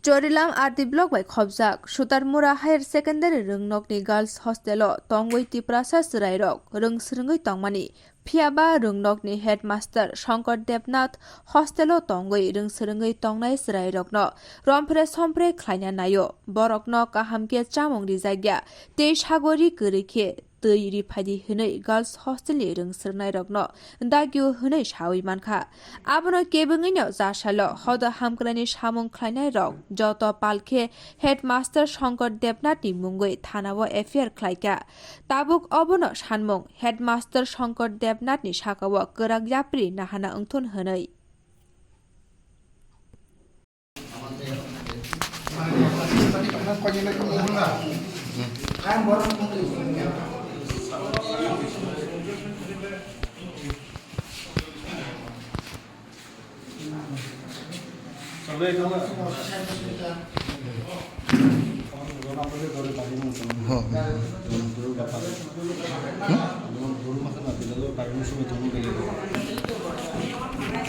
Chorilam RT Block by Khobjak, Sutarmura Higher Secondary Rungnokni Girls Hostelo, Tongway Tiprasa Srairok, Rungsrungui Tongmani, Piaba Rungnokni Headmaster, Shankar Debnath, Hostelo Tongway, Rungsrungui Tongnai Srairokno, Romphresokpre Khlaimani, Borokno Kahamke Chamong Rizagya, Tesh Hagori Kurike. Tui Ripadi Hune Girls Hostel Rungsrnai Rogno, Dagyu Hune Shawi Manka. Abono Kebungino Zashalo, Hoda Hamkranish Hamon Khlainai Rog, Joto Palke, Headmaster Shankar Debnati Mungwe, Tanawa Efier Klaika. Tabuk Obono Shanmong, Headmaster Shankar Debnati Shakawa, Kurak Yapri, Nahana Untun Hunai.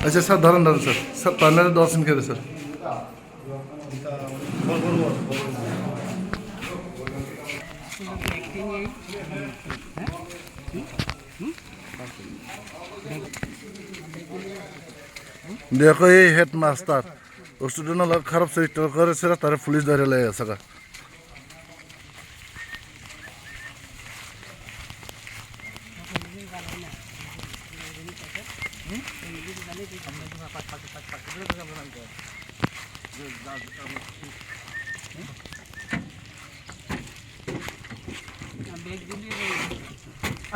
अच्छा sir धरन sir पहले दर्शन करे sir देखो ये headmaster student लोग खराब से करे सर तारे पुलिस धरे ले सका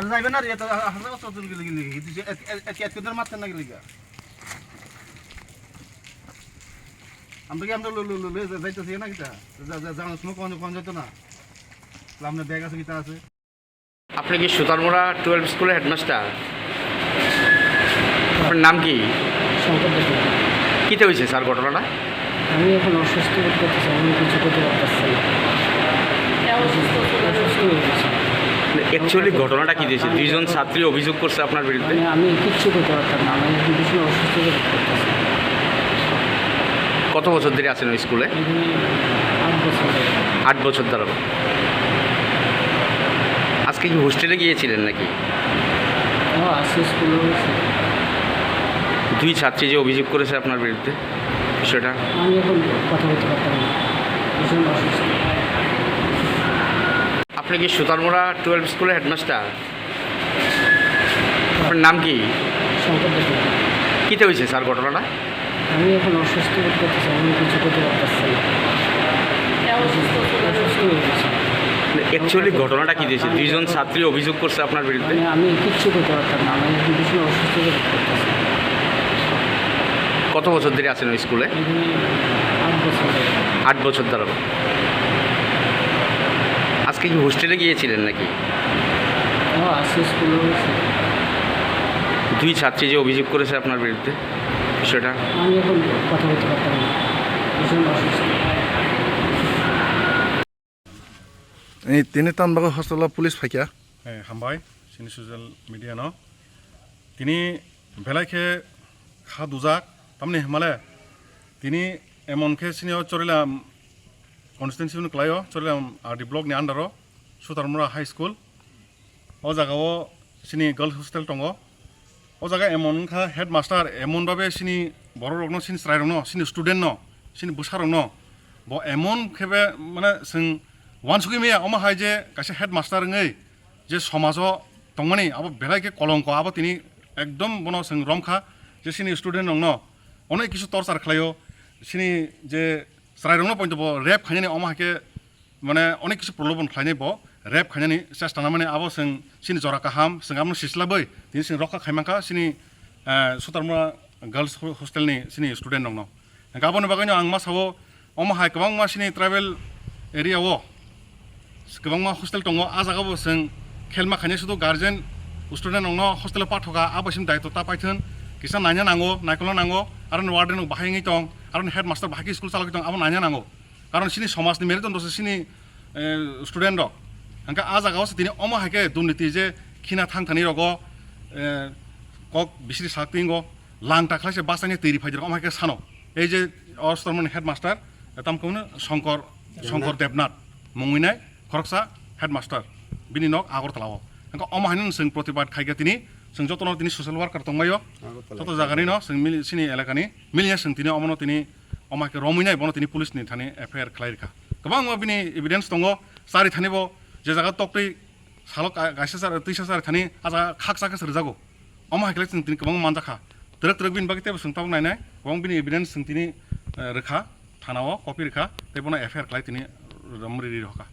जाइबेन आरो एता हाजार बছর দিন গলি গলি কিন্তু যে এত কদর মারতে না গলি গা আমরা কি আমরা লে যাইতেছি না কিটা জানো তুমি কোন যেত না সামনে ব্যাগ আছে কিটা আছে আপনি কি সুতারমুরা 12 স্কুলের হেডমাস্টার আপনার নাম কি শঙ্কর দেব কিতে হইছে স্যার ঘটনাটা আমি এখন অসুস্থ বোধ করতেছি আমি কিছু করতে পারতেছি না অসুস্থ হয়ে গেছি অ্যাকচুয়ালি ঘটনাটা কি হয়েছে দুইজন ছাত্রী অভিযোগ করছে আপনার বিরুদ্ধে আমি কিচ্ছু করতে পারতাম না আমি ভীষণ অসুস্থ বোধ করতেছি কত বছর ধরে আছেন ওই স্কুলে 8 বছর 8 বছর ধরে আজকে কি হোস্টেলে গিয়েছিলেন নাকি আসছে স্কুলে দুই ছাত্রী যে অভিযোগ করেছে আপনার বিরুদ্ধে সেটা আমি এখন কথা বলতে পারতাম না ভীষণ অসুস্থ আপনি কি সুতারমুরা 12 স্কুলের হেডমাস্টার আপনার নাম কি শঙ্কর দেব কিতে হয়েছে স্যার ঘটনাটা আমি এখন অসুস্থ বোধ করতেছি আমি কিছু করতে পারতেছি না অসুস্থ হয়ে গেছি অ্যাকচুয়ালি ঘটনাটা কি হয়েছে দুইজন ছাত্রী অভিযোগ করছে আপনার বিরুদ্ধে আমি কিচ্ছু করতে পারতাম না আমি ভীষণ অসুস্থ বোধ করতেছি কত বছর ধরে আছেন ওই স্কুলে 8 বছর 8 বছর ধরে আজকে কি হোস্টেলে গিয়েছিলেন নাকি আসছে স্কুলে দুই ছাত্রী যে অভিযোগ করেছে আপনার বিরুদ্ধে সেটা আমি এখন কথা বলতে পারতাম না ভীষণ অসুস্থ এই তিনি তানবাগ হস্টেল পুলিশ ফাইকা হামবাই সিনি সচিয়েল মিডিয়া ন তিনি বেলাইকে খা দুজাক তামনি হেমালে তিনি এমনকে সিনিও Charilam constituency ক্লাইও Charilam RD ব্লকনি আন্ডারও সুতারমুরা high school ও জায়গাও সিনি গার্লস হোস্টেল দङ ও জায়গা এমনখা হেডমাস্টার এমনভাবে সিনি বড় রং সিনি স্রাই রং সিনি স্টুডেন্ট সিনি বুসা রং ব এমন খেবে মানে जों वानसुगि मेया अमा हाय जे कासे हेडमास्टार ngै जे समाजो दंमानि आबो बेलाइके कलंक आबो तिनि एकदम बनो जों रमखा जे सिनि स्टुडेन्ट दङ अनेक किसु टर्चार खालायो सिनि जे स्राय रंनो पॉइंट ब रेप खायनानि अमा हाके माने अनेक किसु प्रलोभन खायनाय ब रेप खायनानि चेष्टा ना माने आबो जों सिनि जरा काहाम जों आबो सिस्लाबै तिनि जों रखा खायमाखा सिनि सुतारमुरा गार्लस हस्टेलनि सिनि स्टुडेन्ट दङ गाबोन बागैनो आं मा सावो अमा हाय गोबां मा सिनि ट्राइबेल एरियाव गोबां मा हस्टेल दङ आ जागाबो जों खेलमा खायनाय सुदु गार्जेन स्टुडेन्ट दङ हस्टेलाव पाठका आबोसिम दायित्वता पाइथोन किसा नायनो नांगौ नायख'नो नांगौ आरो वार्डेन बाहायङै दं आरो हेडमास्टार बाहायखि स्कुल चालक दं आबो नायनो नांगौ कारण सिनि समाजनि मेरुदण्डसो सिनि स्टुडेन्ट दं हांका आ जागायावसो दिनै अमा हायके दुर्नीति जे खिना थांथानि रग कक बिसिनि साक्तिंग लांटा खालायसे बासानि तैरि फायदर अमा हायके सानो এই যে অষ্টমন হেডমাস্টার तामखौनो शंकर देबनाथ मुंगैनाय खरकसा हेडमास्टार बिनि नक आगरतलाव हांखो अमाहायनो जों प्रतिबाद खायगा तिनि जों जतन तिनि ससियेल वार्कार दंबायो जत जागानि न जों सिनि एलाकानि मिलिया जों तिनि अमनो तिनि अमाके रमैनाय बनो तिनि पुलिसनि थाने एफआईआर खालायरिखा गोबां बिनि एभिडेन्स दङ सारि थानिबो जे जागा टक्टै सालक गायसासार तैसासार थानि आजा खाकसाके सरजागो अमाहायखलाय जों तिनि गोबां मानजाखा द्रक बिन बागै तेबो सोंथाव नायनाय गोबां बिनि एभिडेन्स जों तिनि रोखा थानाव कपि रोखा तेबोनो एफआईआर खालाय तिनि रमरिरि हका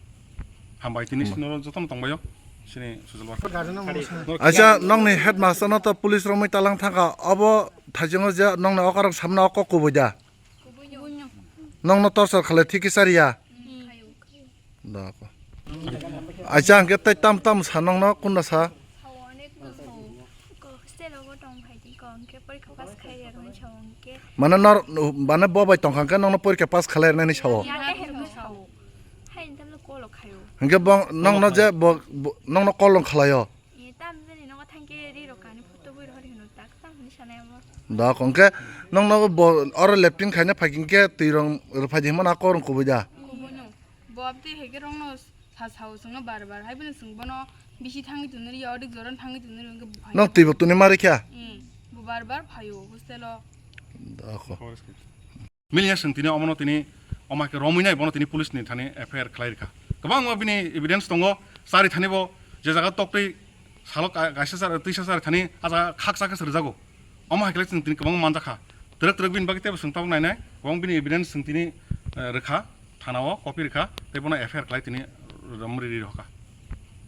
हामबाय तिनि सिनो जतन दंबायो सिनि ससियेल वार्कार अच्छा नंनि हेडमास्टर न तो पुलिस रमै तालां थांगा अब थाजोंग जे नंनो अकारक सामना अक कुबुजा नंनो टर्चर खाले थिकि सारिया दाको अच्छा अंके तै ताम ताम सानंग न कुन्ना सा माने नर माने बबाय तंखांके नंनो परीक्षा पास खालायनायनि साव अंके बं नंनो जे नंनो कलम खालायो दा कंके नंनो और लेफ्टिन खायने फाकिंके तिरं रुफादिमन आकोरं कुबुजा बबते हेगे रंनो सासाव संनो बार हायबन संबनो बिसि थांगि तुनरि अडिक जरन थांगि तुनरि अंके नंग तिबो तुनि मारिख्या बार फायो बुझतेलो दाको मिलिया जों तिनि अमनो तिनि अमाके रमैनाय बनो तिनि पुलिसनि थाने एफआईआर खालायरिखा गोबां बिनि एभिडेन्स दङ सारि थानिबो जे जागा टक्टै सालक गायसासार तैसासार थानि आजा खाकसाके सरजागो अमाहायखलाय जों तिनि गोबां मानजाखा द्रक बिन बागै तेबो सोंथाव नायनाय गोबां बिनि एभिडेन्स जों तिनि रोखा थानाव कपि रोखा तेबोनो एफआईआर खालाय तिनि रमरिरि हका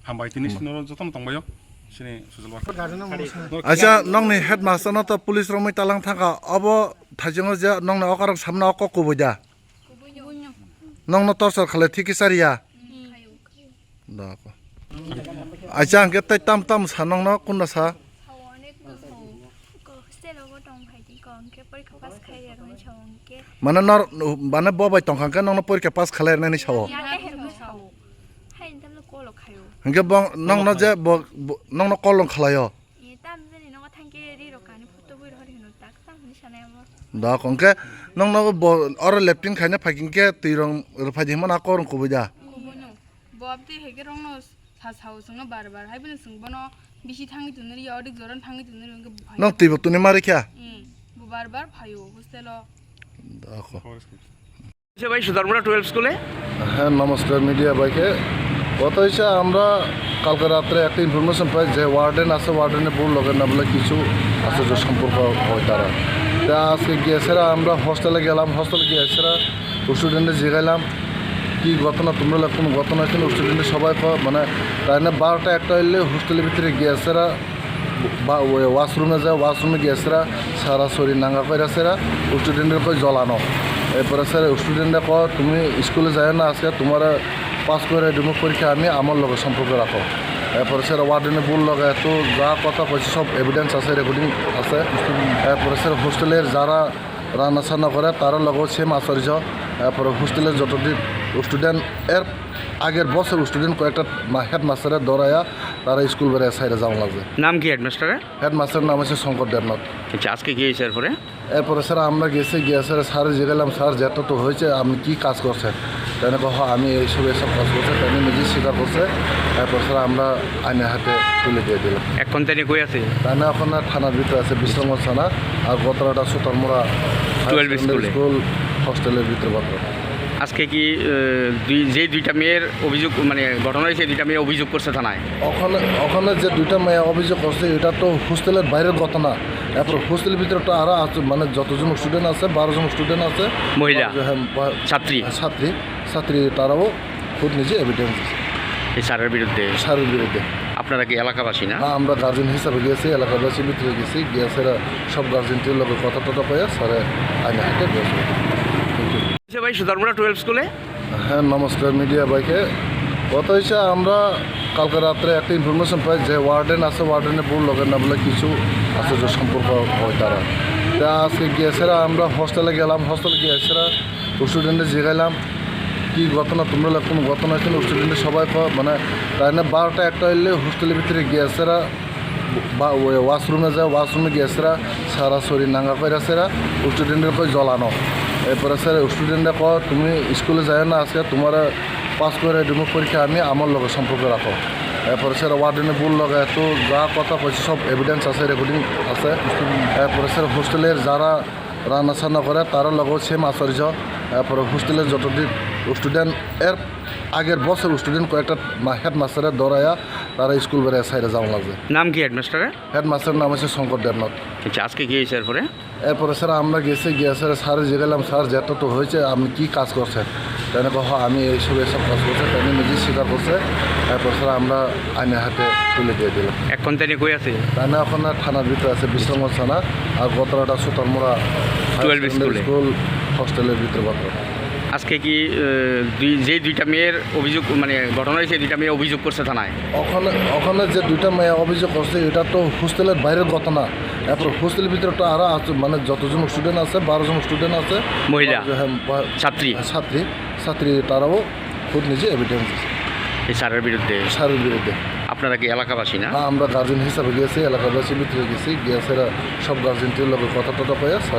हामबाय तिनि सिनो जतन दंबायो सिनि ससियेल वार्कार अच्छा नंनि हेडमास्टर न तो पुलिस रमै तालां थांगा अब थाजोंग जे नंनो अकारक सामना अक कुबुजा नंनो टर्चर खाले थिकि सारिया दाको अच्छा अंके तै ताम ताम सानंग न कुन्ना सा माने नर माने बबाय तंखांके नंनो परीक्षा पास खालायनायनि साव अंके बं नंनो जे नंनो कलम खालायो दा कंके नंनो और लेफ्टिन खायने फाकिंके तिरं रुफादिमन आकोरं कुबुजा बबते हेगे रंनो सासाव संनो बार हायबन संबनो बिसि थांगि तुनरि अडिक जरन थांगि तुनरि अंके नंग तिबो तुनि मारिख्या बार फायो बुझतेलो दाको ভাই সুতারমুরা 12 স্কুলে হ্যাঁ নমস্কার মিডিয়া ভাইকে কথা হচ্ছে আমরা কালকে রাত্রে একটা ইনফরমেশন পাই যে ওয়ার্ডেন আছে ওয়ার্ডেনে বউ লগের না বলে কিছু আছে যে সম্পর্ক হয় তারা তা আজকে গিয়েছেরা আমরা হস্টেলে গেলাম হস্টেলে গিয়েছেরা স্টুডেন্টে জিগাইলাম কি ঘটনা তোমরা কোনো ঘটনা ছিল স্টুডেন্টে সবাই মানে তাই না 12টা একটা হইলে হোস্টেলের ভিতরে গিয়েছেরা ওয়াশরুমে যায় ওয়াশরুমে গিয়েছেরা সারা শরীর নাঙ্গা কইরাছেরা স্টুডেন্টের কই জ্বলানো এরপরে স্যার স্টুডেন্টরা কয় তুমি স্কুলে যায় না আজকে তোমার পাস করে দিব পরীক্ষা আমি আমার লগে সম্পর্ক রাখো এরপরে স্যার ওয়ার্ডেনে বল লগা এত যা কথা কইছে সব এভিডেন্স আছে রেকর্ডিং আছে এরপরে স্যার হোস্টেলের যারা রান্না সান্না করে তারা লগেও সেম আচর্য এরপরে হোস্টেলের যতদিন স্টুডেন্ট এর আগের বছর স্টুডেন্ট কয়েকটা হেডমাস্টারের দৌড়াইয়া তারা স্কুল বেড়ে সাইডে যাওয়া লাগছে নাম কি হেডমাস্টারের হেডমাস্টারের নাম হচ্ছে শঙ্কর দেবনাথ আচ্ছা আজকে কি হয়েছে এরপরে এরপরে স্যার আমরা গিয়ে স্যার স্যারে জিগালাম স্যার যেটা তো হয়েছে আপনি কী কাজ করছেন তাই না আমি এসব কাজ করছে তাই নিজেই স্বীকার করছে এরপর স্যার আমরা আইনের হাতে তুলে দিয়ে দিলাম এখন তাই কই আছে তাই না এখন থানার ভিতরে আছে বিশ্রামগঞ্জ থানা আর গতরাটা সুতারমুরা 12 স্কুল হস্টেলের ভিতরে গতরা আজকে কি যে দুইটা মেয়ের অভিযোগ মানে ঘটনা হয়েছে দুইটা মেয়ে অভিযোগ করছে থানায় ওখানে যে দুইটা মেয়ে অভিযোগ করছে এটা তো হোস্টেলের বাইরের ঘটনা এরপর হোস্টেলের ভিতরে তো আরও আছে মানে যতজন স্টুডেন্ট আছে 12 জন স্টুডেন্ট আছে মহিলা ছাত্রী তারাও খুব নিজে এভিডেন্স এই স্যারের বিরুদ্ধে আপনারা কি এলাকাবাসী না হ্যাঁ আমরা গার্জেন হিসাবে গিয়েছি এলাকাবাসীর ভিতরে গেছি গিয়েছে সব গার্জেনটির লোক কথা টথা কয়ে স্যারে আইনে হাতে দিয়েছে ভাই সুতারমুরা 12 স্কুলে হ্যাঁ নমস্কার মিডিয়া ভাইকে কথা হচ্ছে আমরা কালকে রাত্রে একটা ইনফরমেশন পাই যে ওয়ার্ডেন আছে ওয়ার্ডেনে বউ লগের না বলে কিছু আছে যে সম্পর্ক হয় তারা তা আজকে গিয়েছেরা আমরা হস্টেলে গেলাম হস্টেলে গিয়েছেরা স্টুডেন্টে জিগাইলাম কি ঘটনা তোমরা কোনো ঘটনা ছিল স্টুডেন্টে সবাই মানে তাই না 12টা একটা হইলে হোস্টেলের ভিতরে গিয়েছেরা ওয়াশরুমে যায় ওয়াশরুমে গিয়েছেরা সারা শরীর নাঙ্গা কইরাছেরা স্টুডেন্টের কই জ্বলানো এরপরে স্যার স্টুডেন্টরা কয় তুমি স্কুলে যায় না আজকে তোমার পাস করে দিব পরীক্ষা আমি আমার লগে সম্পর্ক রাখো। এরপরে স্যার ওয়ার্ডেনে বল লগে তো যা কথা কইছে সব এভিডেন্স আছে, রেকর্ডিং আছে। এরপরে স্যার হোস্টেলের যারা রান্না সান্না করে তারা লগেও সেম আচর্য। এরপরে হোস্টেলের যতদিন স্টুডেন্ট এর আগের বছর স্টুডেন্ট কয়েকটা হেডমাস্টারের দৌড়াইয়া তারা স্কুল বেড়ে সাইডে যাওয়া লাগছে। নাম কি হেডমাস্টারের? হেডমাস্টারের নাম হচ্ছে শঙ্কর দেবনাথ। আচ্ছা, আজকে কি হয়েছে এরপরে? এরপরে স্যার আমরা গিয়ে স্যার স্যার গেলাম, স্যার যেত তো হয়েছে আপনি কী কাজ করছেন? তাই আমি এসব কাজ করছে, তাই নিজে স্বীকার করছে। এরপর স্যার আমরা আইনের হাতে তুলে দিয়ে দিলাম। এখন তাই কই আছে? তাই না এখন থানার ভিতরে আছে, বিশ্রামগঞ্জ থানা। আর গতরাটা সুতারমুড়া 12 স্কুল হোস্টেলের ভিতরে গত। আজকে কি যে দুইটা মেয়ের অভিযোগ মানে ঘটনা হয়েছে, দুইটা মেয়ে অভিযোগ করছে থানায়? ওখানে যে দুইটা মেয়ে অভিযোগ করছে এটা তো হোস্টেলের বাইরের ঘটনা। এরপর হোস্টেলের ভিতরে তো আরও আছে, মানে যতজন স্টুডেন্ট আছে 12 জন স্টুডেন্ট আছে, মহিলা ছাত্রী তারাও খুব নিজে এভিডেন্স এই স্যারের বিরুদ্ধে। আপনারা কি এলাকাবাসী না? আমরা গার্জেন হিসাবে গিয়েছি, এলাকাবাসীর ভিতরে গেছি, গিয়ে সব গার্জেনটির লোকের কথা টথা পাইয়া